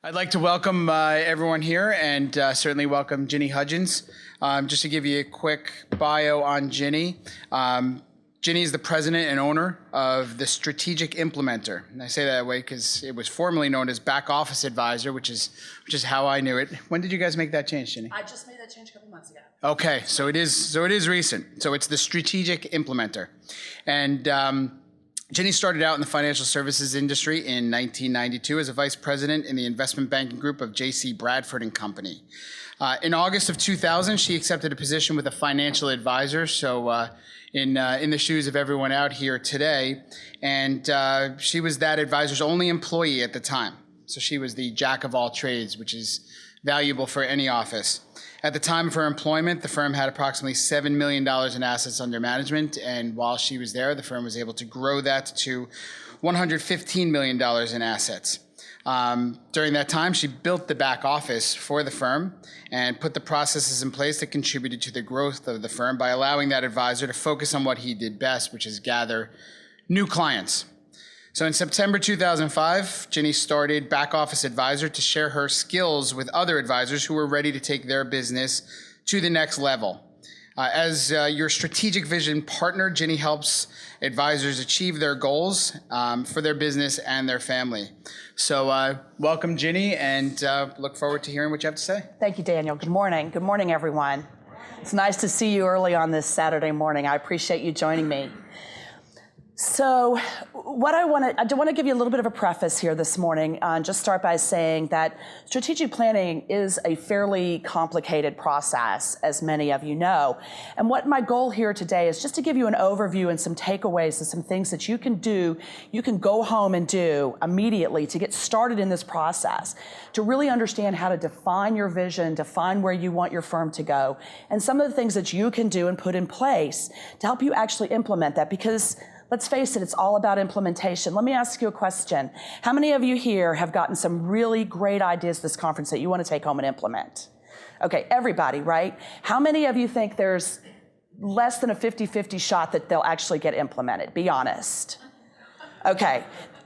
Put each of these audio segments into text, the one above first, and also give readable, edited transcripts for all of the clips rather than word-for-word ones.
I'd like to welcome everyone here and certainly welcome Ginny Hudgens. Just to give you a quick bio on Ginny. Ginny is the president and owner of the Strategic Implementer. And I say that way because it was formerly known as Back Office Advisor, which is how I knew it. When did you guys make that change, Ginny? I just made that change a couple months ago. Okay, so it is recent. So it's the Strategic Implementer. And Ginny started out in the financial services industry in 1992 as a vice president in the investment banking group of J.C. Bradford and Company. In August of 2000, she accepted a position with a financial advisor, so in the shoes of everyone out here today, and she was that advisor's only employee at the time. So she was the jack of all trades, which is valuable for any office. At the time of her employment, the firm had approximately $7 million in assets under management, and while she was there, the firm was able to grow that to $115 million in assets. During that time, she built the back office for the firm and put the processes in place that contributed to the growth of the firm by allowing that advisor to focus on what he did best, which is gather new clients. So in September 2005, Ginny started Back Office Advisor to share her skills with other advisors who were ready to take their business to the next level. As your strategic vision partner, Ginny helps advisors achieve their goals for their business and their family. So welcome, Ginny, and look forward to hearing what you have to say. Thank you, Daniel. Good morning. Good morning, everyone. It's nice to see you early on this Saturday morning. I appreciate you joining me. So I want to give you a little bit of a preface here this morning. Just start by saying that strategic planning is a fairly complicated process, as many of you know. And what my goal here today is just to give you an overview and some takeaways and some things that you can do, you can go home and do immediately to get started in this process, to really understand how to define your vision, define where you want your firm to go, and some of the things that you can do and put in place to help you actually implement that, because let's face it, it's all about implementation. Let me ask you a question. How many of you here have gotten some really great ideas this conference that you want to take home and implement? Okay, everybody, right? How many of you think there's less than a 50-50 shot that they'll actually get implemented? Be honest. Okay.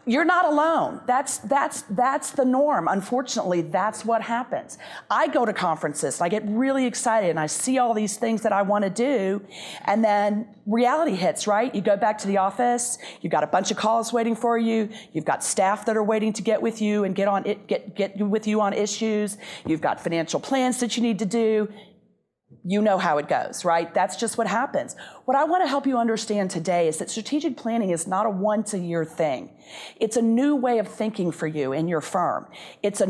You're not alone. That's the norm. Unfortunately, that's what happens. I go to conferences, and I get really excited, and I see all these things that I want to do, and then reality hits, right? You go back to the office, you've got a bunch of calls waiting for you, you've got staff that are waiting to get with you and get with you on issues, you've got financial plans that you need to do. You know how it goes, right? That's just what happens. What I want to help you understand today is that strategic planning is not a once-a-year thing. It's a new way of thinking for you in your firm. It's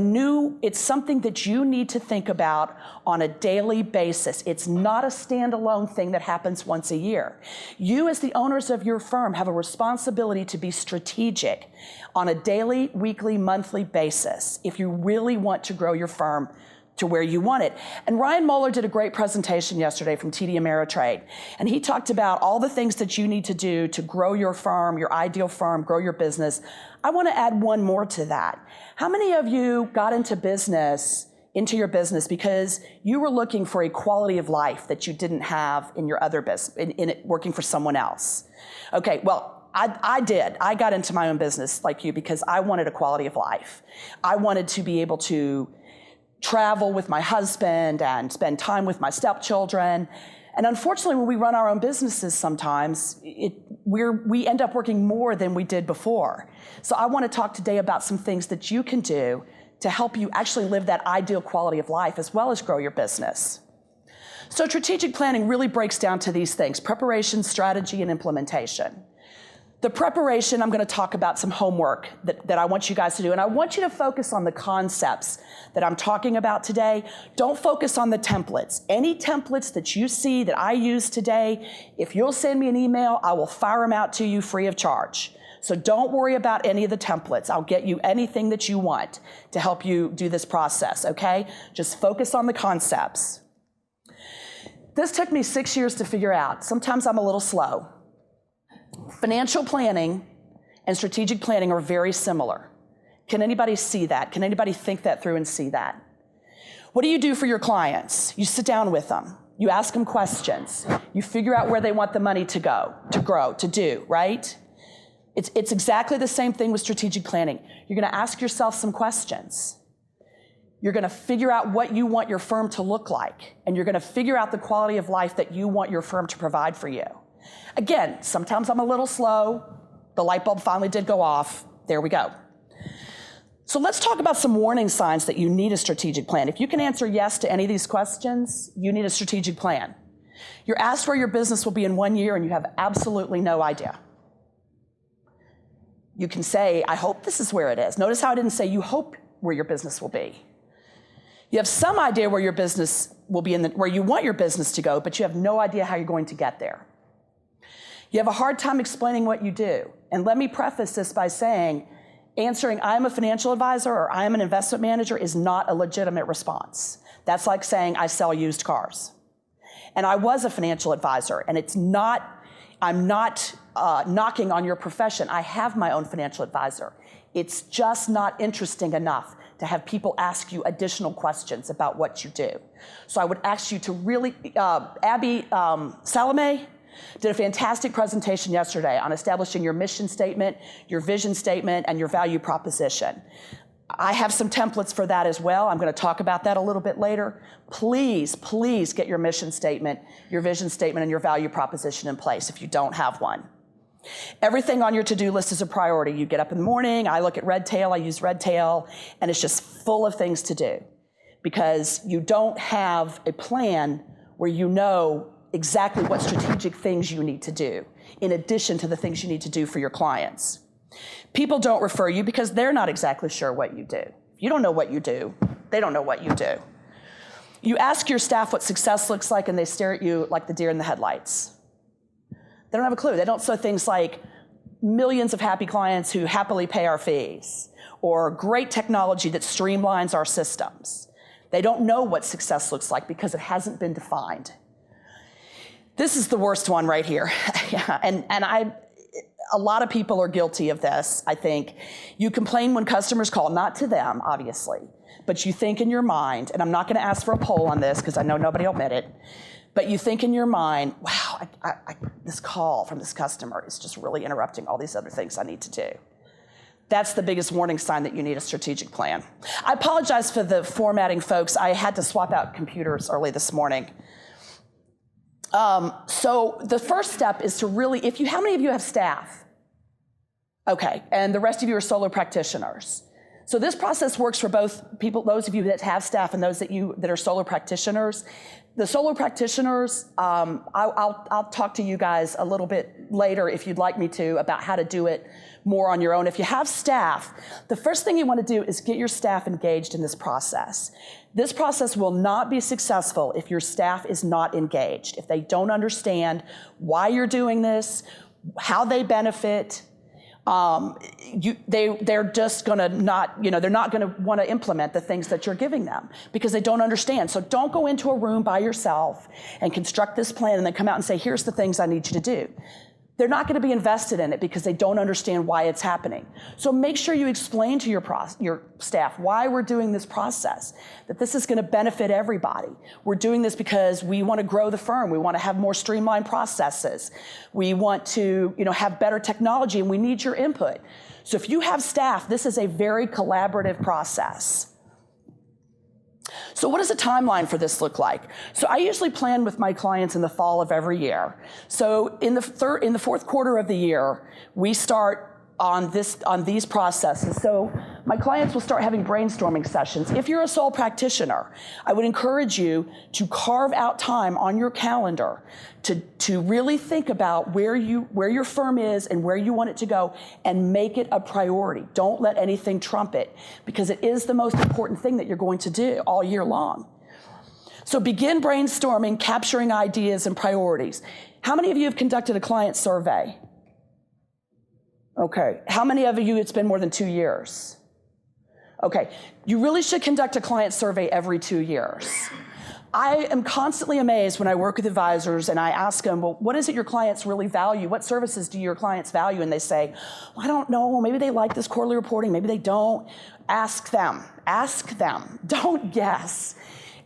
something that you need to think about on a daily basis. It's not a standalone thing that happens once a year. You, as the owners of your firm, have a responsibility to be strategic on a daily, weekly, monthly basis if you really want to grow your firm to where you want it. And Ryan Moeller did a great presentation yesterday from TD Ameritrade, and he talked about all the things that you need to do to grow your firm, your ideal firm, grow your business. I want to add one more to that. How many of you got into your business because you were looking for a quality of life that you didn't have in your other business, in it working for someone else? Okay, well, I did. I got into my own business like you because I wanted a quality of life. I wanted to be able to travel with my husband and spend time with my stepchildren. And unfortunately, when we run our own businesses sometimes, we end up working more than we did before. So I want to talk today about some things that you can do to help you actually live that ideal quality of life as well as grow your business. So strategic planning really breaks down to these things: preparation, strategy, and implementation. The preparation, I'm going to talk about some homework that I want you guys to do. And I want you to focus on the concepts that I'm talking about today. Don't focus on the templates. Any templates that you see that I use today, if you'll send me an email, I will fire them out to you free of charge. So don't worry about any of the templates. I'll get you anything that you want to help you do this process, okay? Just focus on the concepts. This took me 6 years to figure out. Sometimes I'm a little slow. Financial planning and strategic planning are very similar. Can anybody see that? Can anybody think that through and see that? What do you do for your clients? You sit down with them. You ask them questions. You figure out where they want the money to go, to grow, to do, right? It's exactly the same thing with strategic planning. You're going to ask yourself some questions. You're going to figure out what you want your firm to look like, and you're going to figure out the quality of life that you want your firm to provide for you. Again, sometimes I'm a little slow. The light bulb finally did go off. There we go. So let's talk about some warning signs that you need a strategic plan. If you can answer yes to any of these questions, you need a strategic plan. You're asked where your business will be in 1 year and you have absolutely no idea. You can say, I hope this is where it is. Notice how I didn't say you hope where your business will be. You have some idea where your business will be, where you want your business to go, but you have no idea how you're going to get there. You have a hard time explaining what you do. And let me preface this by saying, answering I'm a financial advisor or I'm an investment manager is not a legitimate response. That's like saying I sell used cars. And I was a financial advisor, and I'm not knocking on your profession. I have my own financial advisor. It's just not interesting enough to have people ask you additional questions about what you do. So I would ask you to really, Abby Salome did a fantastic presentation yesterday on establishing your mission statement, your vision statement, and your value proposition. I have some templates for that as well. I'm going to talk about that a little bit later. Please, please get your mission statement, your vision statement, and your value proposition in place if you don't have one. Everything on your to-do list is a priority. You get up in the morning, I look at Redtail, I use Redtail, and it's just full of things to do because you don't have a plan where you know exactly what strategic things you need to do in addition to the things you need to do for your clients. People don't refer you because they're not exactly sure what you do. If you don't know what you do, they don't know what you do. You ask your staff what success looks like and they stare at you like the deer in the headlights. They don't have a clue. They don't say things like millions of happy clients who happily pay our fees or great technology that streamlines our systems. They don't know what success looks like because it hasn't been defined. This is the worst one right here. A lot of people are guilty of this, I think. You complain when customers call, not to them, obviously, but you think in your mind, and I'm not gonna ask for a poll on this because I know nobody will admit it, but you think in your mind, wow, this call from this customer is just really interrupting all these other things I need to do. That's the biggest warning sign that you need a strategic plan. I apologize for the formatting, folks. I had to swap out computers early this morning. So the first step is to really, how many of you have staff? Okay, and the rest of you are solo practitioners. So this process works for both people, those of you that have staff and those that are solo practitioners. The solo practitioners, I'll talk to you guys a little bit later if you'd like me to about how to do it more on your own. If you have staff, the first thing you want to do is get your staff engaged in this process. This process will not be successful if your staff is not engaged, if they don't understand why you're doing this, how they benefit. They're just gonna not, they're not gonna wanna implement the things that you're giving them because they don't understand. So don't go into a room by yourself and construct this plan and then come out and say, here's the things I need you to do. They're not gonna be invested in it because they don't understand why it's happening. So make sure you explain to your staff why we're doing this process, that this is gonna benefit everybody. We're doing this because we wanna grow the firm. We wanna have more streamlined processes. We want to have better technology and we need your input. So if you have staff, this is a very collaborative process. So what does a timeline for this look like? So I usually plan with my clients in the fall of every year. So in the fourth quarter of the year, we start on these processes. So my clients will start having brainstorming sessions. If you're a sole practitioner, I would encourage you to carve out time on your calendar to really think about where your firm is and where you want it to go and make it a priority. Don't let anything trump it because it is the most important thing that you're going to do all year long. So begin brainstorming, capturing ideas and priorities. How many of you have conducted a client survey? Okay, how many of you it's been more than 2 years? Okay, you really should conduct a client survey every 2 years. I am constantly amazed when I work with advisors and I ask them, well, what is it your clients really value? What services do your clients value? And they say, well, I don't know, maybe they like this quarterly reporting, maybe they don't. Ask them, don't guess.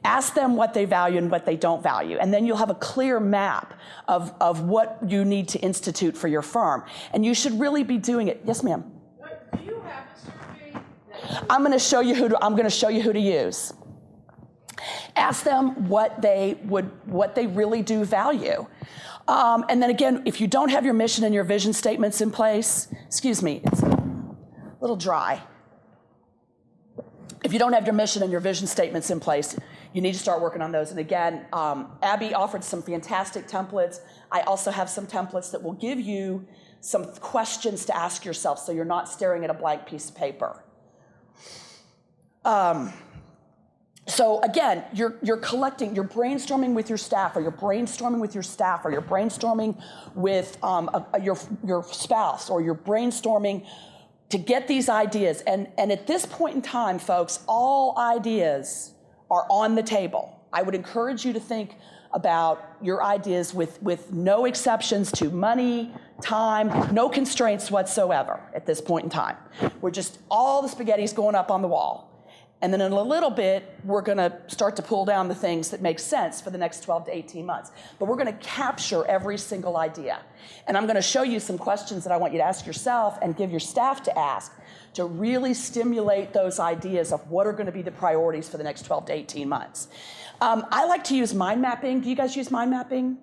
Ask them what they value and what they don't value, and then you'll have a clear map of what you need to institute for your firm. And you should really be doing it. Yes, ma'am? Do you have a survey I'm going to show you who to use. Ask them what they really do value. And then again, if you don't have your mission and your vision statements in place, excuse me, it's a little dry. If you don't have your mission and your vision statements in place, you need to start working on those. And again, Abby offered some fantastic templates. I also have some templates that will give you some questions to ask yourself so you're not staring at a blank piece of paper. So again, you're brainstorming with your staff, or you're brainstorming with your staff, or you're brainstorming with your spouse, or you're brainstorming to get these ideas. And at this point in time, folks, all ideas are on the table. I would encourage you to think about your ideas with no exceptions to money, time, no constraints whatsoever at this point in time. We're just, all the spaghetti's going up on the wall. And then in a little bit, we're going to start to pull down the things that make sense for the next 12 to 18 months. But we're going to capture every single idea. And I'm going to show you some questions that I want you to ask yourself and give your staff to ask to really stimulate those ideas of what are going to be the priorities for the next 12 to 18 months. I like to use mind mapping. Do you guys use mind mapping?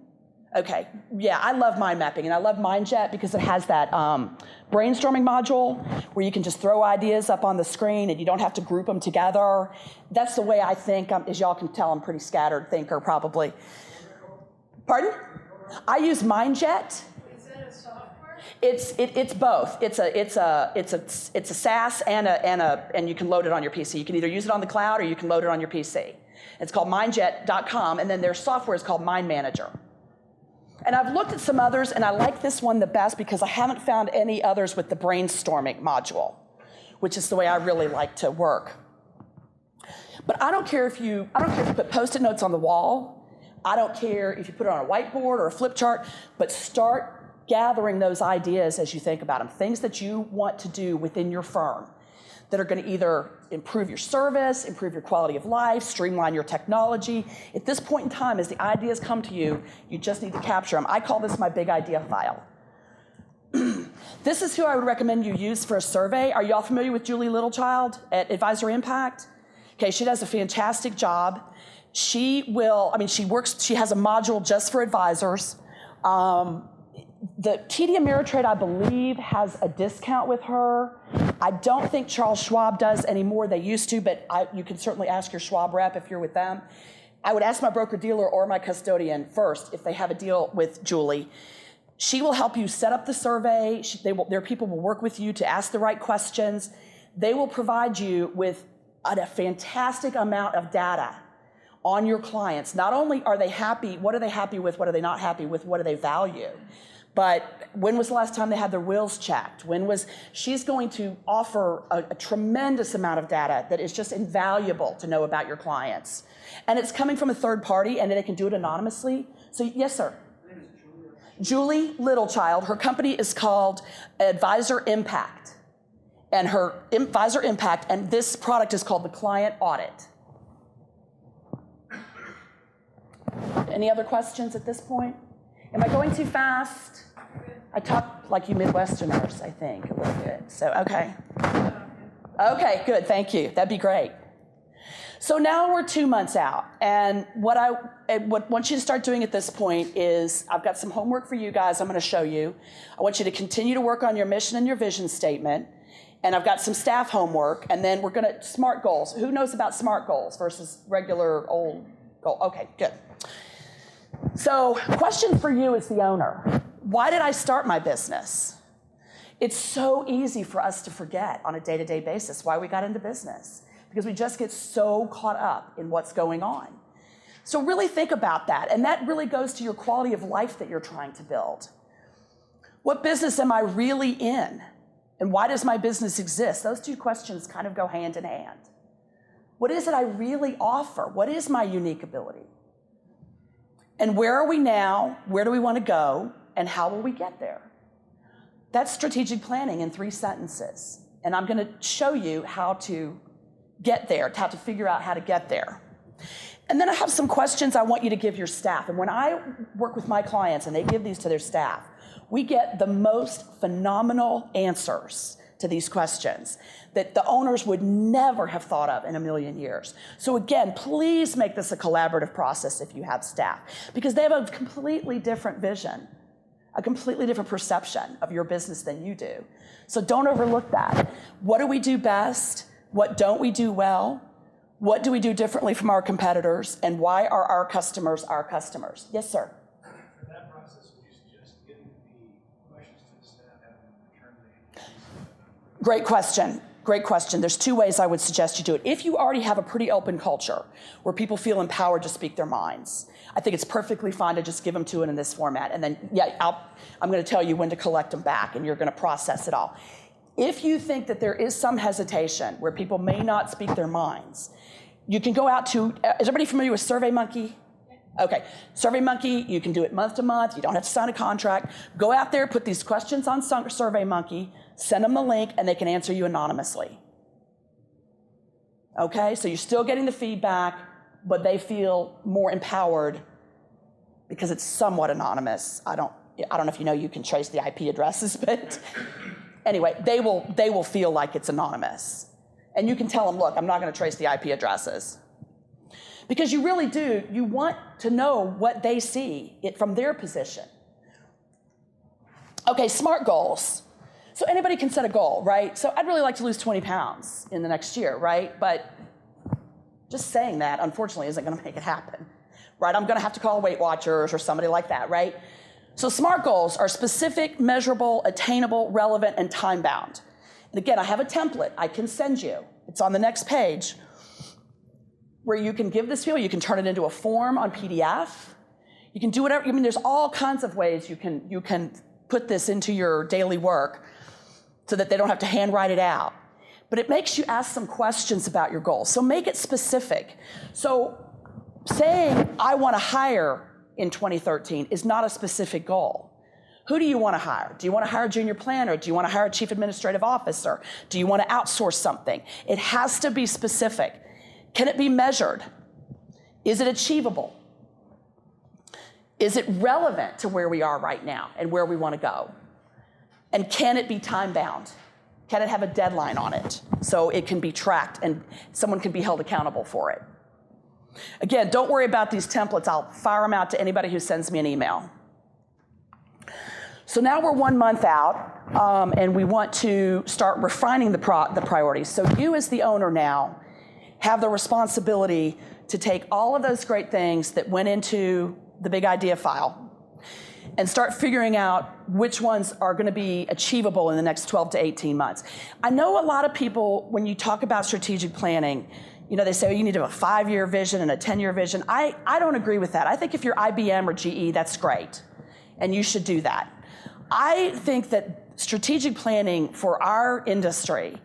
Okay, yeah, I love mind mapping, and I love MindJet because it has that brainstorming module where you can just throw ideas up on the screen and you don't have to group them together. That's the way I think. As y'all can tell, I'm a pretty scattered thinker, probably. Pardon? I use MindJet. Is it a software? It's both. It's a SaaS and you can load it on your PC. You can either use it on the cloud or you can load it on your PC. It's called mindjet.com, and then their software is called Mind Manager. And I've looked at some others, and I like this one the best because I haven't found any others with the brainstorming module, which is the way I really like to work. But I don't care if you put Post-it notes on the wall. I don't care if you put it on a whiteboard or a flip chart, but start gathering those ideas as you think about them, things that you want to do within your firm that are going to either improve your service, improve your quality of life, streamline your technology. At this point in time, as the ideas come to you, you just need to capture them. I call this my big idea file. This is who I would recommend you use for a survey. Are you all familiar with Julie Littlechild at Advisor Impact? Okay, she does a fantastic job. She has a module just for advisors. The TD Ameritrade, I believe, has a discount with her. I don't think Charles Schwab does anymore. They used to, but you can certainly ask your Schwab rep if you're with them. I would ask my broker-dealer or my custodian first if they have a deal with Julie. She will help you set up the survey. Their people will work with you to ask the right questions. They will provide you with a fantastic amount of data on your clients. Not only are they happy, what are they happy with, what are they not happy with, what do they value? But when was the last time they had their wills checked? She's going to offer a tremendous amount of data that is just invaluable to know about your clients. And it's coming from a third party, and they can do it anonymously. So, yes, sir? My name is Julie Littlechild. Her company is called Advisor Impact. And her Advisor Impact, and this product is called the Client Audit. Any other questions at this point? Am I going too fast? I talk like you Midwesterners, I think, a little bit. So, okay. Okay, good, thank you. That'd be great. So now we're 2 months out, and what I want you to start doing at this point is, I've got some homework for you guys I'm going to show you. I want you to continue to work on your mission and your vision statement, and I've got some staff homework, and then we're going to, SMART goals. Who knows about SMART goals versus regular old goal? Okay, good. So, question for you as the owner. Why did I start my business? It's so easy for us to forget on a day-to-day basis why we got into business, because we just get so caught up in what's going on. So really think about that, and that really goes to your quality of life that you're trying to build. What business am I really in? And why does my business exist? Those two questions kind of go hand in hand. What is it I really offer? What is my unique ability? And where are we now? Where do we want to go? And how will we get there? That's strategic planning in 3 sentences. And I'm going to show you how to get there, how to figure out how to get there. And then I have some questions I want you to give your staff. And when I work with my clients and they give these to their staff, we get the most phenomenal answers to these questions that the owners would never have thought of in a million years. So again, please make this a collaborative process if you have staff, because they have a completely different vision, a completely different perception of your business than you do. So don't overlook that. What do we do best? What don't we do well? What do we do differently from our competitors? And why are our customers our customers? Yes, sir. For that process, would you suggest getting the questions to the staff, having them return the answers? Great question. Great question. There's two ways I would suggest you do it. If you already have a pretty open culture where people feel empowered to speak their minds, I think it's perfectly fine to just give them to it in this format. And then, I'm going to tell you when to collect them back, and you're going to process it all. If you think that there is some hesitation where people may not speak their minds, you can go out to, is everybody familiar with SurveyMonkey? Okay, SurveyMonkey, you can do it month to month. You don't have to sign a contract. Go out there, put these questions on SurveyMonkey, send them the link, and they can answer you anonymously. Okay, so you're still getting the feedback, but they feel more empowered because it's somewhat anonymous. I don't know if you know you can trace the IP addresses, but anyway, they will feel like it's anonymous. And you can tell them, look, I'm not going to trace the IP addresses. Because you really do, you want to know what they see from their position. Okay, SMART goals. So anybody can set a goal, right? So I'd really like to lose 20 pounds in the next year, right? But just saying that, unfortunately, isn't going to make it happen, right? I'm going to have to call Weight Watchers or somebody like that, right? So SMART goals are specific, measurable, attainable, relevant, and time-bound. And again, I have a template I can send you. It's on the next page where you can give this to people. You can turn it into a form on PDF. You can do whatever. I mean, there's all kinds of ways you can put this into your daily work so that they don't have to handwrite it out. But it makes you ask some questions about your goals. So make it specific. So saying, I want to hire in 2013 is not a specific goal. Who do you want to hire? Do you want to hire a junior planner? Do you want to hire a chief administrative officer? Do you want to outsource something? It has to be specific. Can it be measured? Is it achievable? Is it relevant to where we are right now and where we want to go? And can it be time-bound? Can it have a deadline on it so it can be tracked and someone can be held accountable for it? Again, don't worry about these templates. I'll fire them out to anybody who sends me an email. So now we're 1 month out, and we want to start refining the priorities. So you as the owner now have the responsibility to take all of those great things that went into the big idea file and start figuring out which ones are going to be achievable in the next 12 to 18 months. I know a lot of people, when you talk about strategic planning, they say, you need to have a 5-year vision and a 10-year vision. I don't agree with that. I think if you're IBM or GE, that's great, and you should do that. I think that strategic planning for our industry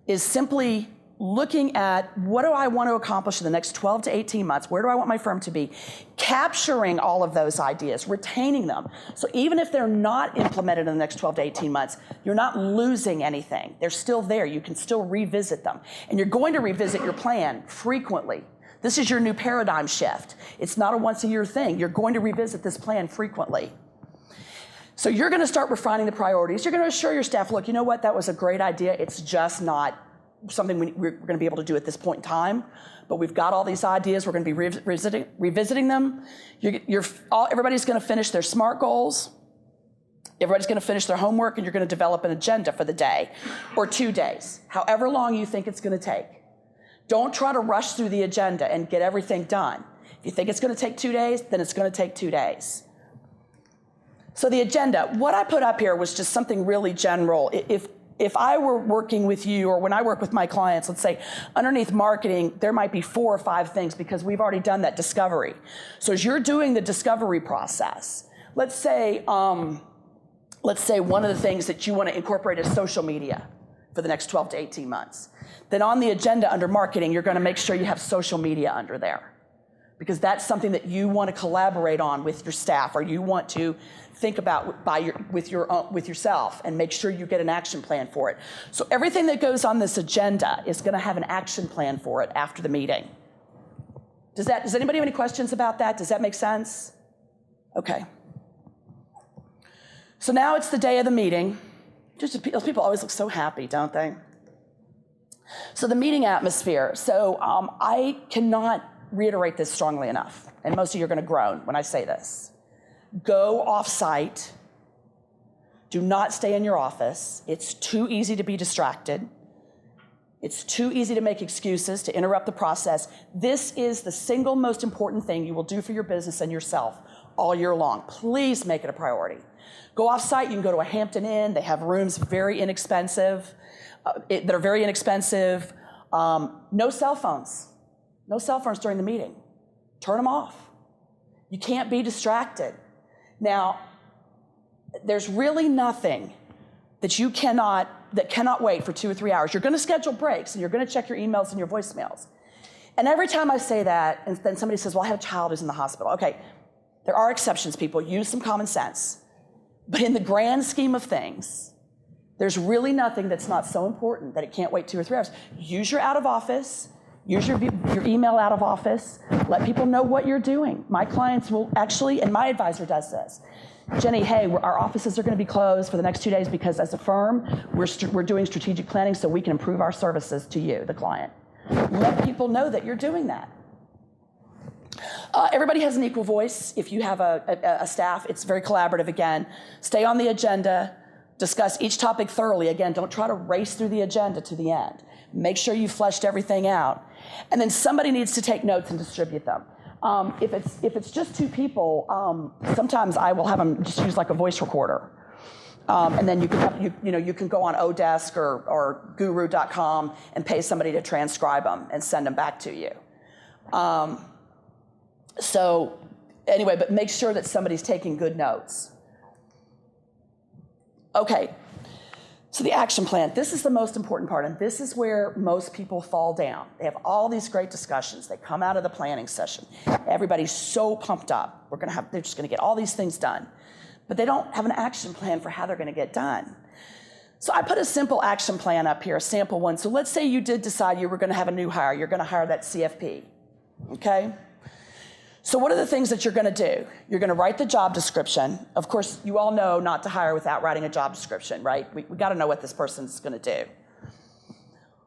is simply looking at what do I want to accomplish in the next 12 to 18 months, where do I want my firm to be, capturing all of those ideas, retaining them. So even if they're not implemented in the next 12 to 18 months, you're not losing anything. They're still there. You can still revisit them. And you're going to revisit your plan frequently. This is your new paradigm shift. It's not a once-a-year thing. You're going to revisit this plan frequently. So you're going to start refining the priorities. You're going to assure your staff, look, you know what, that was a great idea. It's just not something we're going to be able to do at this point in time. But we've got all these ideas. We're going to be revisiting them. Everybody's going to finish their SMART goals. Everybody's going to finish their homework, and you're going to develop an agenda for the day or 2 days, however long you think it's going to take. Don't try to rush through the agenda and get everything done. If you think it's going to take 2 days, then it's going to take 2 days. So the agenda, what I put up here was just something really general. If I were working with you, or when I work with my clients, let's say underneath marketing, there might be 4 or 5 things because we've already done that discovery. So as you're doing the discovery process, let's say one of the things that you want to incorporate is social media for the next 12 to 18 months. Then on the agenda under marketing, you're going to make sure you have social media under there, because that's something that you want to collaborate on with your staff, or you want to think about with yourself and make sure you get an action plan for it. So everything that goes on this agenda is going to have an action plan for it after the meeting. Does anybody have any questions about that? Does that make sense? Okay. So now it's the day of the meeting. Those people always look so happy, don't they? So the meeting atmosphere. So I cannot reiterate this strongly enough, and most of you are going to groan when I say this. Go off-site. Do not stay in your office. It's too easy to be distracted. It's too easy to make excuses, to interrupt the process. This is the single most important thing you will do for your business and yourself all year long. Please make it a priority. Go off-site. You can go to a Hampton Inn. They have rooms very inexpensive, that are very inexpensive. No cell phones. No cell phones during the meeting. Turn them off. You can't be distracted. Now, there's really nothing that cannot wait for 2 or 3 hours. You're going to schedule breaks, and you're going to check your emails and your voicemails. And every time I say that, and then somebody says, well, I have a child who's in the hospital. Okay, there are exceptions, people. Use some common sense. But in the grand scheme of things, there's really nothing that's not so important that it can't wait 2 or 3 hours. Use your out of office. Use your email out of office. Let people know what you're doing. My clients will actually, and my advisor does this. Jenny, hey, our offices are going to be closed for the next 2 days because as a firm, we're doing strategic planning so we can improve our services to you, the client. Let people know that you're doing that. Everybody has an equal voice. If you have a staff, it's very collaborative again. Stay on the agenda. Discuss each topic thoroughly. Again, don't try to race through the agenda to the end. Make sure you fleshed everything out. And then somebody needs to take notes and distribute them. If it's just 2 people, sometimes I will have them just use like a voice recorder. And then you can go on Odesk or Guru.com and pay somebody to transcribe them and send them back to you. So anyway, but make sure that somebody's taking good notes. Okay, so the action plan. This is the most important part, and this is where most people fall down. They have all these great discussions. They come out of the planning session. Everybody's so pumped up. They're just going to get all these things done. But they don't have an action plan for how they're going to get done. So I put a simple action plan up here, a sample one. So let's say you did decide you were going to have a new hire. You're going to hire that CFP, okay? So what are the things that you're going to do? You're going to write the job description. Of course, you all know not to hire without writing a job description, right? We got to know what this person's going to do.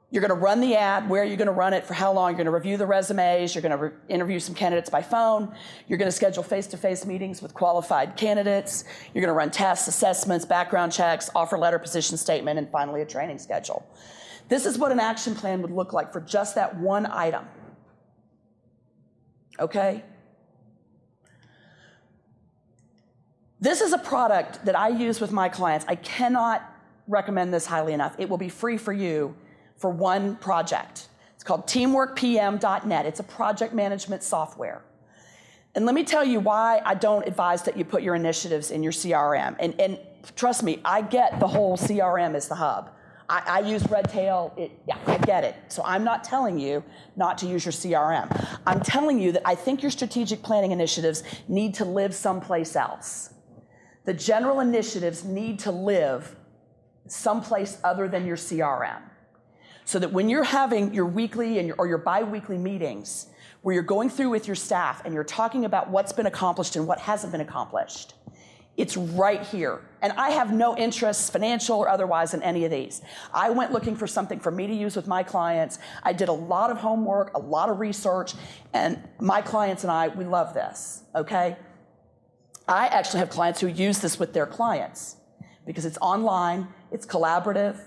You're going to run the ad. Where are you going to run it? For how long? You're going to review the resumes. You're going to interview some candidates by phone. You're going to schedule face-to-face meetings with qualified candidates. You're going to run tests, assessments, background checks, offer letter, position statement, and finally a training schedule. This is what an action plan would look like for just that one item. Okay? This is a product that I use with my clients. I cannot recommend this highly enough. It will be free for you for one project. It's called teamworkpm.net. It's a project management software. And let me tell you why I don't advise that you put your initiatives in your CRM. And trust me, I get the whole CRM is the hub. I use Redtail. I get it. So I'm not telling you not to use your CRM. I'm telling you that I think your strategic planning initiatives need to live someplace else. The general initiatives need to live someplace other than your CRM. So that when you're having your weekly or your bi-weekly meetings, where you're going through with your staff and you're talking about what's been accomplished and what hasn't been accomplished, it's right here. And I have no interest, financial or otherwise, in any of these. I went looking for something for me to use with my clients. I did a lot of homework, a lot of research, and my clients and I, we love this, okay? I actually have clients who use this with their clients because it's online, it's collaborative,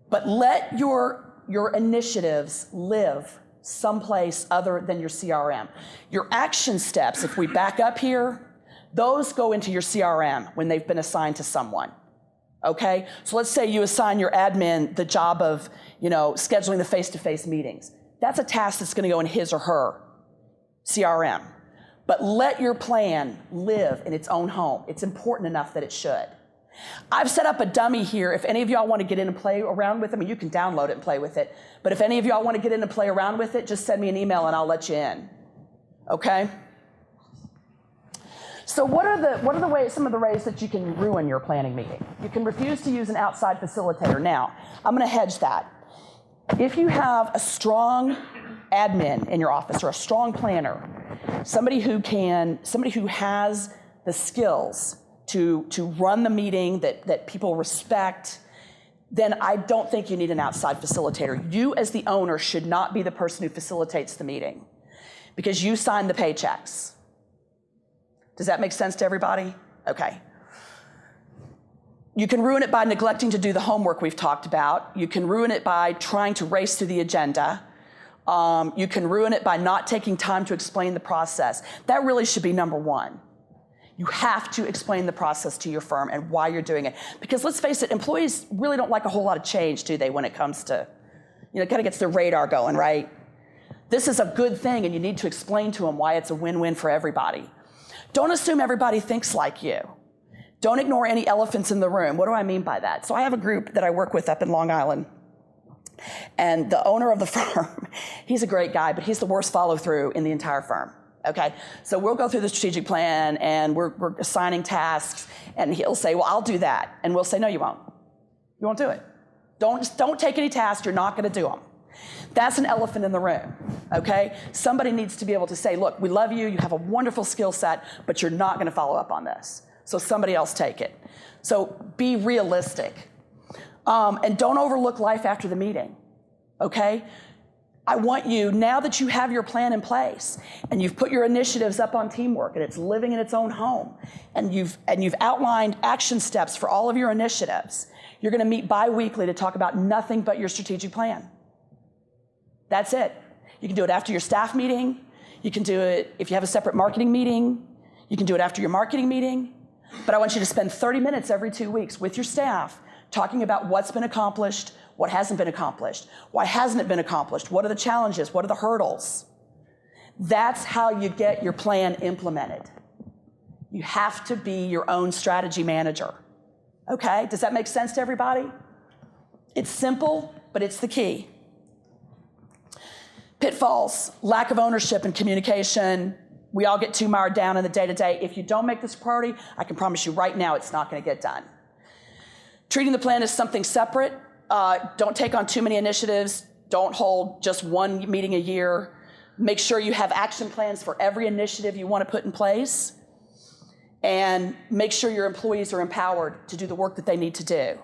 but let your initiatives live someplace other than your CRM. Your action steps, if we back up here, those go into your CRM when they've been assigned to someone, okay? So let's say you assign your admin the job of, scheduling the face-to-face meetings. That's a task that's gonna go in his or her CRM. But let your plan live in its own home. It's important enough that it should. I've set up a dummy here. If any of y'all want to get in and play around with it, you can download it and play with it. But if any of y'all want to get in and play around with it, just send me an email and I'll let you in. Okay? So what are the ways, some of the ways that you can ruin your planning meeting? You can refuse to use an outside facilitator. Now, I'm going to hedge that. If you have a strong admin in your office or a strong planner, somebody who has the skills to run the meeting that people respect, then I don't think you need an outside facilitator. You as the owner should not be the person who facilitates the meeting because you sign the paychecks. Does that make sense to everybody? Okay. You can ruin it by neglecting to do the homework we've talked about. You can ruin it by trying to race through the agenda. You can ruin it by not taking time to explain the process. That really should be number one. You have to explain the process to your firm and why you're doing it. Because let's face it, employees really don't like a whole lot of change, do they, when it comes to, it kind of gets their radar going, right? This is a good thing, and you need to explain to them why it's a win-win for everybody. Don't assume everybody thinks like you. Don't ignore any elephants in the room. What do I mean by that? So I have a group that I work with up in Long Island. And the owner of the firm, he's a great guy, but he's the worst follow-through in the entire firm. Okay, so we'll go through the strategic plan and we're assigning tasks, and he'll say, well, I'll do that. And we'll say, no, you won't. You won't do it. Don't take any tasks, you're not gonna do them. That's an elephant in the room, okay? Somebody needs to be able to say, look, we love you, you have a wonderful skill set, but you're not gonna follow up on this. So somebody else take it. So be realistic. And don't overlook life after the meeting, okay? I want you, now that you have your plan in place and you've put your initiatives up on Teamwork and it's living in its own home and you've outlined action steps for all of your initiatives, you're gonna meet bi-weekly to talk about nothing but your strategic plan. That's it. You can do it after your staff meeting. You can do it if you have a separate marketing meeting. You can do it after your marketing meeting. But I want you to spend 30 minutes every 2 weeks with your staff talking about what's been accomplished, what hasn't been accomplished, why hasn't it been accomplished, what are the challenges, what are the hurdles. That's how you get your plan implemented. You have to be your own strategy manager. Okay, does that make sense to everybody? It's simple, but it's the key. Pitfalls, lack of ownership and communication. We all get too mired down in the day-to-day. If you don't make this a priority, I can promise you right now it's not gonna get done. Treating the plan as something separate. Don't take on too many initiatives. Don't hold just one meeting a year. Make sure you have action plans for every initiative you want to put in place. And make sure your employees are empowered to do the work that they need to do.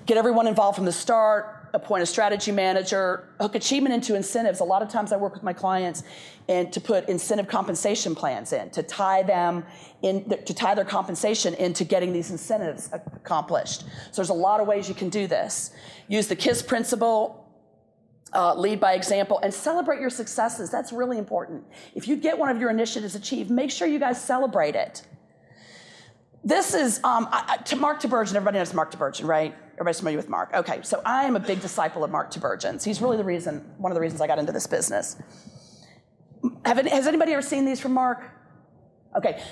Get everyone involved from the start. Appoint a strategy manager. Hook achievement into incentives. A lot of times I work with my clients and to put incentive compensation plans in, to tie them in, to tie their compensation into getting these incentives accomplished. So there's a lot of ways you can do this. Use the KISS principle, lead by example, and celebrate your successes. That's really important. If you get one of your initiatives achieved, make sure you guys celebrate it. This is to Mark Tiberghien. Everybody knows Mark Tiberghien, right? Everybody's familiar with Mark. Okay, so I am a big disciple of Mark Tiberghien's. He's really one of the reasons I got into this business. Has anybody ever seen these from Mark? Okay,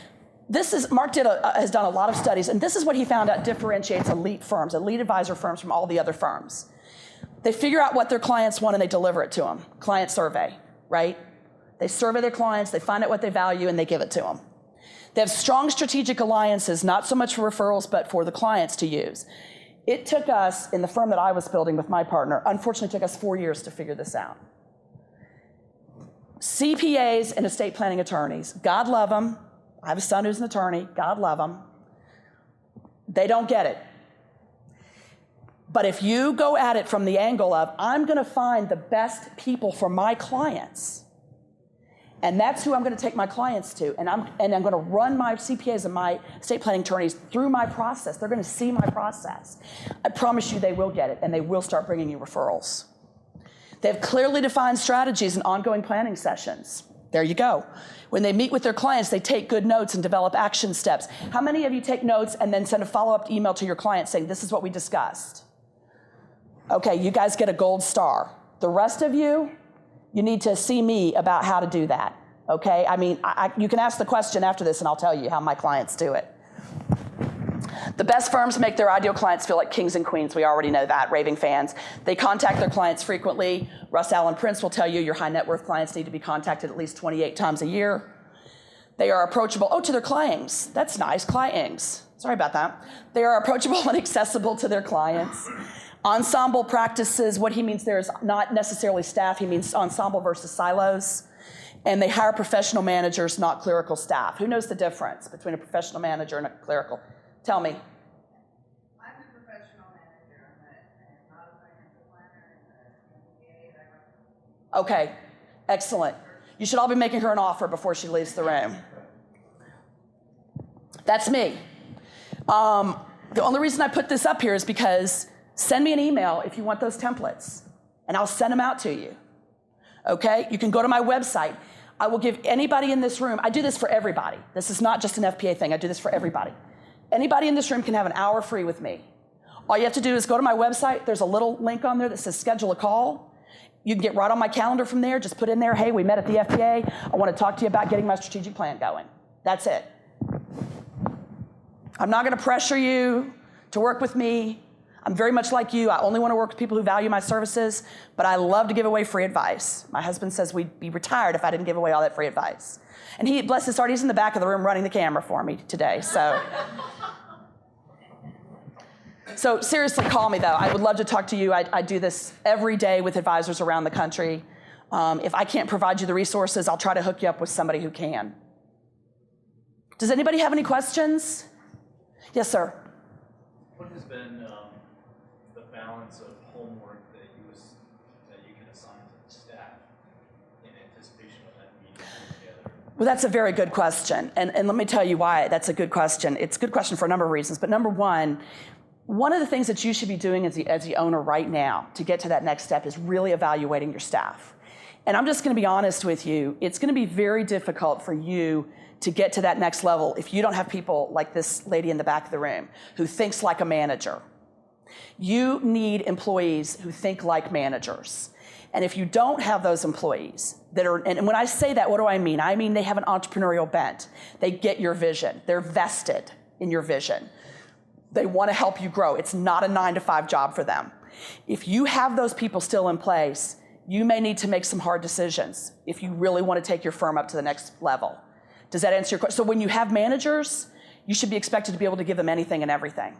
Mark has done a lot of studies, and this is what he found out differentiates elite firms, elite advisor firms from all the other firms. They figure out what their clients want and they deliver it to them. Client survey, right? They survey their clients, they find out what they value, and they give it to them. They have strong strategic alliances, not so much for referrals, but for the clients to use. It took us, in the firm that I was building with my partner, unfortunately it took us 4 years to figure this out. CPAs and estate planning attorneys, God love them. I have a son who's an attorney, God love them. They don't get it. But if you go at it from the angle of, I'm gonna find the best people for my clients, and that's who I'm going to take my clients to. And I'm going to run my CPAs and my estate planning attorneys through my process. They're going to see my process. I promise you they will get it, and they will start bringing you referrals. They have clearly defined strategies and ongoing planning sessions. There you go. When they meet with their clients, they take good notes and develop action steps. How many of you take notes and then send a follow-up email to your client saying, this is what we discussed? Okay, you guys get a gold star. The rest of you, you need to see me about how to do that, okay? I mean, you can ask the question after this and I'll tell you how my clients do it. The best firms make their ideal clients feel like kings and queens. We already know that, raving fans. They contact their clients frequently. Russ Allen Prince will tell you your high net worth clients need to be contacted at least 28 times a year. They are approachable, to their clients. That's nice, clients. Sorry about that. They are approachable and accessible to their clients. Ensemble practices, what he means there is not necessarily staff, he means ensemble versus silos. And they hire professional managers, not clerical staff. Who knows the difference between a professional manager and a clerical? Tell me. I'm a professional manager. I'm Okay, excellent. You should all be making her an offer before she leaves the room. That's me. The only reason I put this up here is because send me an email if you want those templates, and I'll send them out to you. Okay? You can go to my website. I will give anybody in this room, I do this for everybody. This is not just an FPA thing, I do this for everybody. Anybody in this room can have an hour free with me. All you have to do is go to my website. There's a little link on there that says schedule a call. You can get right on my calendar from there. Just put in there, hey, we met at the FPA. I want to talk to you about getting my strategic plan going. That's it. I'm not going to pressure you to work with me. I'm very much like you. I only want to work with people who value my services, but I love to give away free advice. My husband says we'd be retired if I didn't give away all that free advice. And he, bless his heart, he's in the back of the room running the camera for me today, so. So seriously, call me, though. I would love to talk to you. I do this every day with advisors around the country. If I can't provide you the resources, I'll try to hook you up with somebody who can. Does anybody have any questions? Yes, sir. What has been the balance of homework that you can assign to the staff in anticipation of that meeting together? Well, that's a very good question. And let me tell you why that's a good question. It's a good question for a number of reasons. But number one of the things that you should be doing as the owner right now to get to that next step is really evaluating your staff. And I'm just going to be honest with you. It's going to be very difficult for you to get to that next level if you don't have people like this lady in the back of the room who thinks like a manager. You need employees who think like managers. And if you don't have those employees that are, and when I say that, what do I mean? I mean they have an entrepreneurial bent. They get your vision. They're vested in your vision. They want to help you grow. It's not a 9-to-5 job for them. If you have those people still in place, you may need to make some hard decisions if you really want to take your firm up to the next level. Does that answer your question? So when you have managers, you should be expected to be able to give them anything and everything.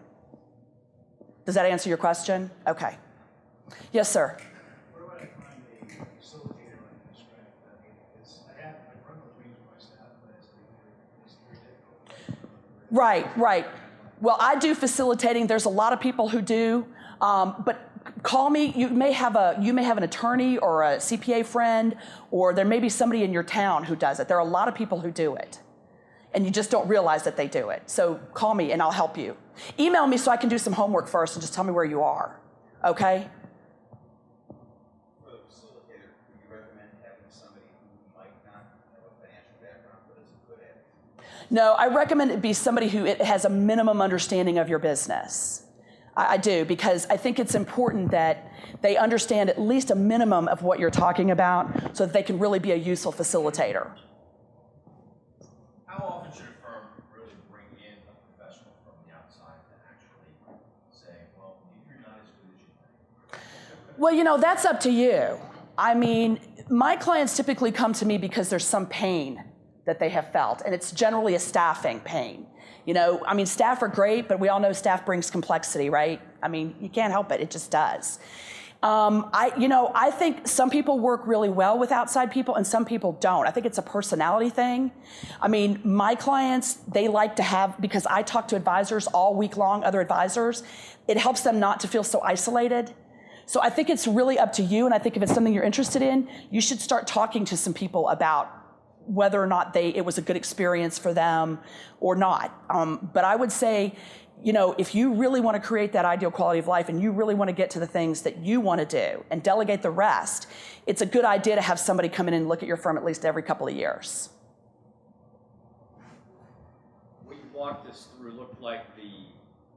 Does that answer your question? Okay. Yes, sir. Where would I find a facilitator like this, right? I mean, I run those meetings with my staff, but it's very difficult. Right. Well, I do facilitating. There's a lot of people who do, but call me. You may have an attorney or a CPA friend, or there may be somebody in your town who does it. There are a lot of people who do it, and you just don't realize that they do it. So call me and I'll help you. Email me so I can do some homework first and just tell me where you are. Okay? For the facilitator, would you recommend having somebody who might not have a financial background but is good at it? No, I recommend it be somebody who has a minimum understanding of your business. I do, because I think it's important that they understand at least a minimum of what you're talking about so that they can really be a useful facilitator. How often should a firm really bring in a professional from the outside to actually say, well, you're not as good as you think? Well, that's up to you. I mean, my clients typically come to me because there's some pain that they have felt, and it's generally a staffing pain. Staff are great, but we all know staff brings complexity, right? I mean, you can't help it. It just does. I think some people work really well with outside people and some people don't. I think it's a personality thing. I mean, my clients, they like to have, because I talk to advisors all week long, other advisors, it helps them not to feel so isolated. So I think it's really up to you, and I think if it's something you're interested in, you should start talking to some people about whether or not it was a good experience for them or not. But I would say, if you really want to create that ideal quality of life and you really want to get to the things that you want to do and delegate the rest, it's a good idea to have somebody come in and look at your firm at least every couple of years. What you walked us through looked like the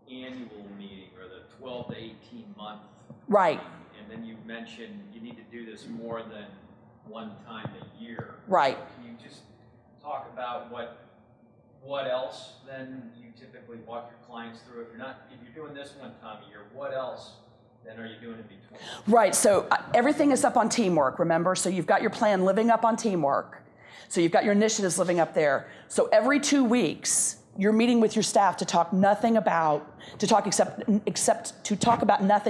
annual meeting or the 12 to 18 month. Right. And then you mentioned you need to do this more than one time a year. Right. Can you just talk about what else then you typically walk your clients through? If you're doing this one time a year, what else then are you doing in between? Right. So everything is up on teamwork, remember? So you've got your plan living up on teamwork. So you've got your initiatives living up there. So every 2 weeks, you're meeting with your staff to talk about nothing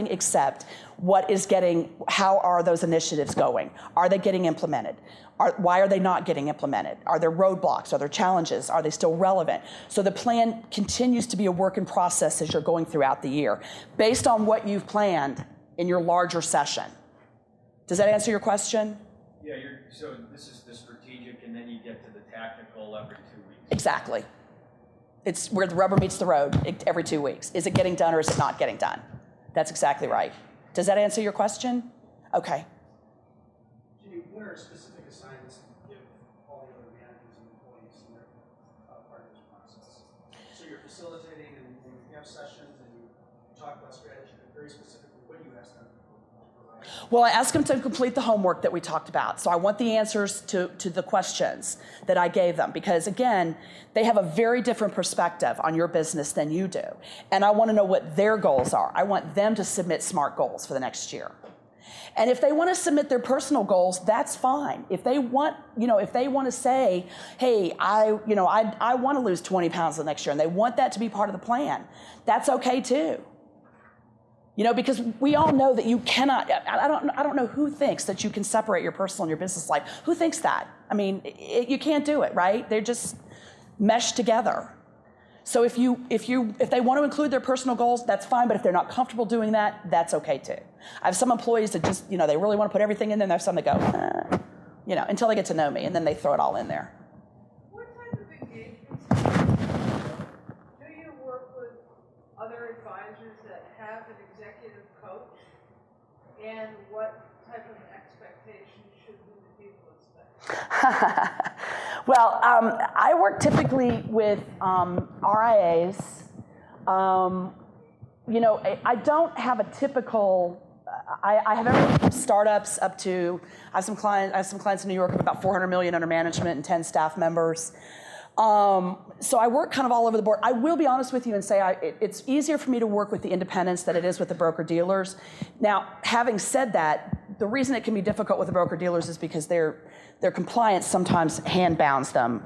except how are those initiatives going? Are they getting implemented? Why are they not getting implemented? Are there roadblocks? Are there challenges? Are they still relevant? So the plan continues to be a work in process as you're going throughout the year, based on what you've planned in your larger session. Does that answer your question? Yeah, so this is the strategic, and then you get to the tactical every 2 weeks. Exactly. It's where the rubber meets the road every 2 weeks. Is it getting done or is it not getting done? That's exactly right. Does that answer your question? Okay. Jenny, what are specific assignments you give all the other managers and employees in their part of this process? So you're facilitating and when you have sessions and you talk about strategy, but very specifically, what do you ask them to provide? Well, I ask them to complete the homework that we talked about. So I want the answers to the questions that I gave them because, again, they have a very different perspective on your business than you do. And I want to know what their goals are. I want them to submit SMART goals for the next year. And if they want to submit their personal goals, that's fine. If they want, if they want to say, hey, I want to lose 20 pounds the next year, and they want that to be part of the plan, that's okay too. Because we all know that you cannot, I don't know who thinks that you can separate your personal and your business life. Who thinks that? I mean, you can't do it, right? They're just meshed together. So if they want to include their personal goals, that's fine, but if they're not comfortable doing that, that's okay too. I have some employees that just, they really want to put everything in there, and I have some that go, until they get to know me, and then they throw it all in there. What type of engagements do you work with other advisors that have an executive coach, and what type of expectations should the people expect? Well, I work typically with RIAs. I don't have a typical. I have everything from startups up to. I have some clients in New York with about 400 million under management and 10 staff members. So I work kind of all over the board. I will be honest with you and say it's easier for me to work with the independents than it is with the broker-dealers. Now, having said that, the reason it can be difficult with the broker-dealers is because their compliance sometimes hand-bounds them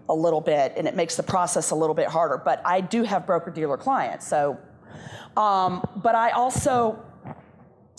a little bit, and it makes the process a little bit harder. But I do have broker-dealer clients. So, but I also,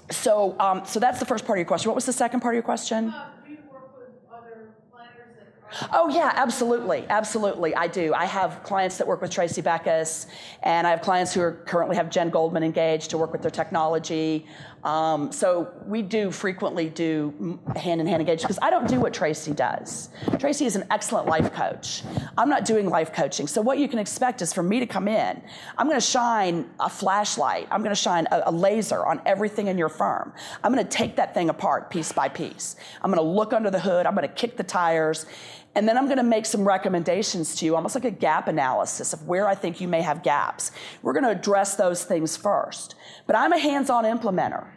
so that's the first part of your question. What was the second part of your question? Do you work with other planners that Oh yeah, absolutely, absolutely. I do. I have clients that work with Tracy Beckus, and I have clients who currently have Jen Goldman engaged to work with their technology. So we do frequently do hand-in-hand engagement because I don't do what Tracy does. Tracy is an excellent life coach. I'm not doing life coaching. So what you can expect is for me to come in, I'm going to shine a flashlight. I'm going to shine a laser on everything in your firm. I'm going to take that thing apart piece by piece. I'm going to look under the hood. I'm going to kick the tires. And then I'm going to make some recommendations to you, almost like a gap analysis of where I think you may have gaps. We're going to address those things first. But I'm a hands-on implementer.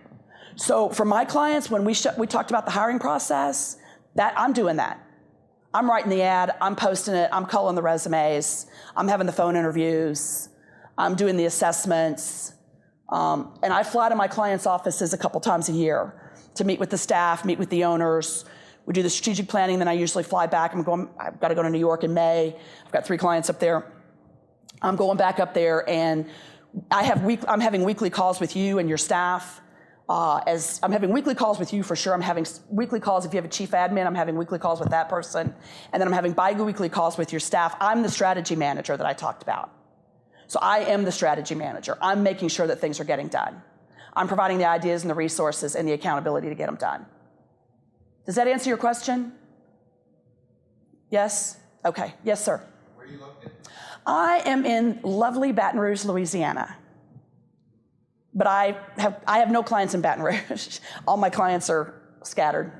So for my clients, when we talked about the hiring process, I'm doing that. I'm writing the ad, I'm posting it, I'm culling the resumes, I'm having the phone interviews, I'm doing the assessments, and I fly to my clients' offices a couple times a year to meet with the staff, meet with the owners. We do the strategic planning, then I usually fly back. I've got to go to New York in May. I've got 3 clients up there. I'm going back up there, and I'm having weekly calls with you and your staff. As I'm having weekly calls with you for sure. I'm having weekly calls if you have a chief admin. I'm having weekly calls with that person. And then I'm having bi-weekly calls with your staff. I'm the strategy manager that I talked about. So I am the strategy manager. I'm making sure that things are getting done. I'm providing the ideas and the resources and the accountability to get them done. Does that answer your question? Yes? Okay. Yes, sir. Where are you located? I am in lovely Baton Rouge, Louisiana. But I have no clients in Baton Rouge. All my clients are scattered.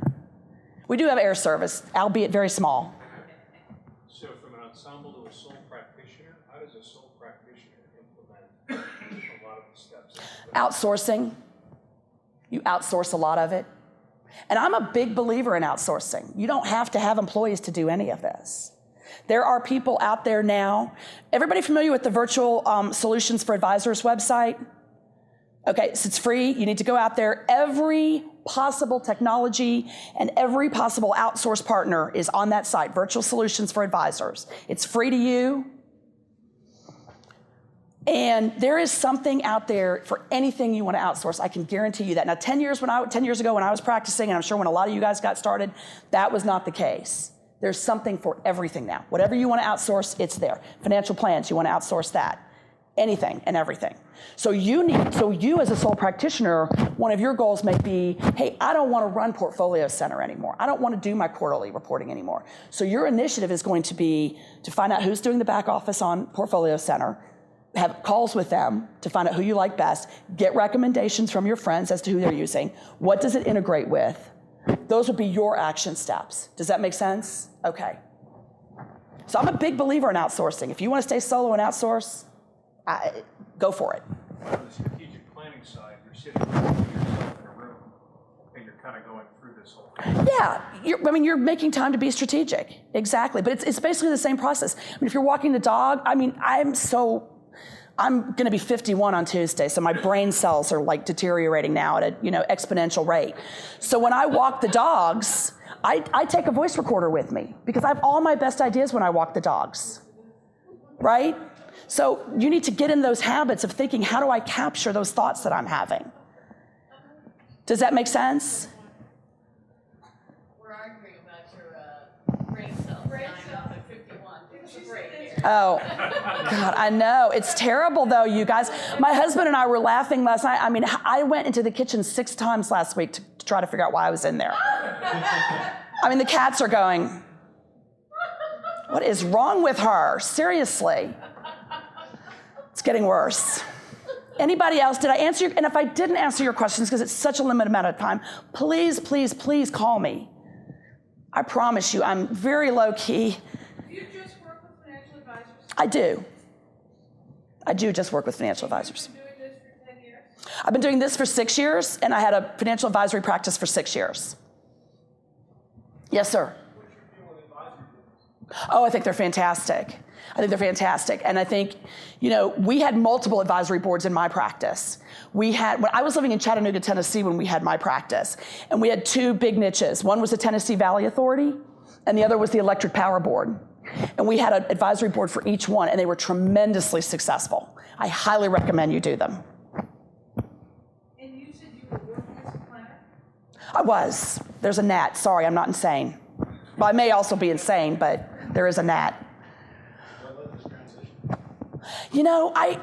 We do have air service, albeit very small. So from an ensemble to a sole practitioner, how does a sole practitioner implement a lot of the steps? Outsourcing. You outsource a lot of it. And I'm a big believer in outsourcing. You don't have to have employees to do any of this. There are people out there now. Everybody familiar with the Virtual Solutions for Advisors website? Okay, so it's free. You need to go out there. Every possible technology and every possible outsource partner is on that site, Virtual Solutions for Advisors. It's free to you. And there is something out there for anything you want to outsource. I can guarantee you that. Now, 10 years ago when I was practicing, and I'm sure when a lot of you guys got started, that was not the case. There's something for everything now. Whatever you want to outsource, it's there. Financial plans, you want to outsource that. anything and everything. So you as a sole practitioner, one of your goals may be, hey, I don't want to run Portfolio Center anymore. I don't want to do my quarterly reporting anymore. So your initiative is going to be to find out who's doing the back office on Portfolio Center, have calls with them to find out who you like best, get recommendations from your friends as to who they're using. What does it integrate with? Those would be your action steps. Does that make sense? Okay. So I'm a big believer in outsourcing. If you want to stay solo and outsource, go for it. On the strategic planning side, you're sitting with yourself in a room, and you're kind of going through this whole thing. Yeah, you're making time to be strategic. Exactly, but it's basically the same process. If you're walking the dog, I'm going to be 51 on Tuesday, so my brain cells are like deteriorating now at a exponential rate. So when I walk the dogs, I take a voice recorder with me because I have all my best ideas when I walk the dogs, right? So you need to get in those habits of thinking, how do I capture those thoughts that I'm having? Does that make sense? We're arguing about your brain cells. 9 out of 51. It's a break here. Oh, God, I know. It's terrible, though, you guys. My husband and I were laughing last night. I went into the kitchen 6 times last week to try to figure out why I was in there. The cats are going, what is wrong with her? Seriously. It's getting worse. Anybody else? Did I answer your, and if I didn't answer your questions, because it's such a limited amount of time, please, please, please call me. I promise you, I'm very low key. Do you just work with financial advisors? I do. I do just work with financial advisors. You've been doing this for 10 years? I've been doing this for 6 years, and I had a financial advisory practice for 6 years. Yes, sir. What's your view on advisory business? Oh, I think they're fantastic. And I think, we had multiple advisory boards in my practice. When I was living in Chattanooga, Tennessee, when we had my practice, and we had 2 big niches. One was the Tennessee Valley Authority, and the other was the Electric Power Board. And we had an advisory board for each one, and they were tremendously successful. I highly recommend you do them. And you said you were working as a planner? I was. There's a gnat. Sorry, I'm not insane. Well, I may also be insane, but there is a gnat.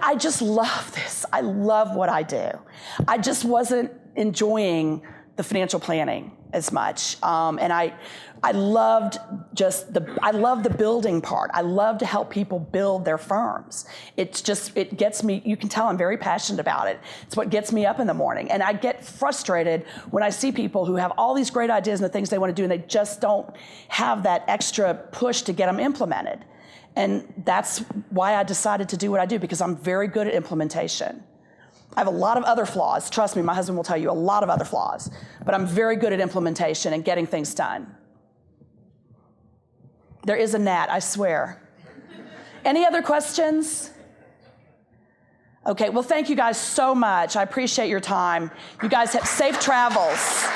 I just love this. I love what I do. I just wasn't enjoying the financial planning as much. And I loved I love the building part. I love to help people build their firms. It gets me, you can tell I'm very passionate about it. It's what gets me up in the morning. And I get frustrated when I see people who have all these great ideas and the things they want to do, and they just don't have that extra push to get them implemented. And that's why I decided to do what I do, because I'm very good at implementation. I have a lot of other flaws. Trust me, my husband will tell you a lot of other flaws. But I'm very good at implementation and getting things done. There is a gnat, I swear. Any other questions? Okay, well, thank you guys so much. I appreciate your time. You guys have safe travels.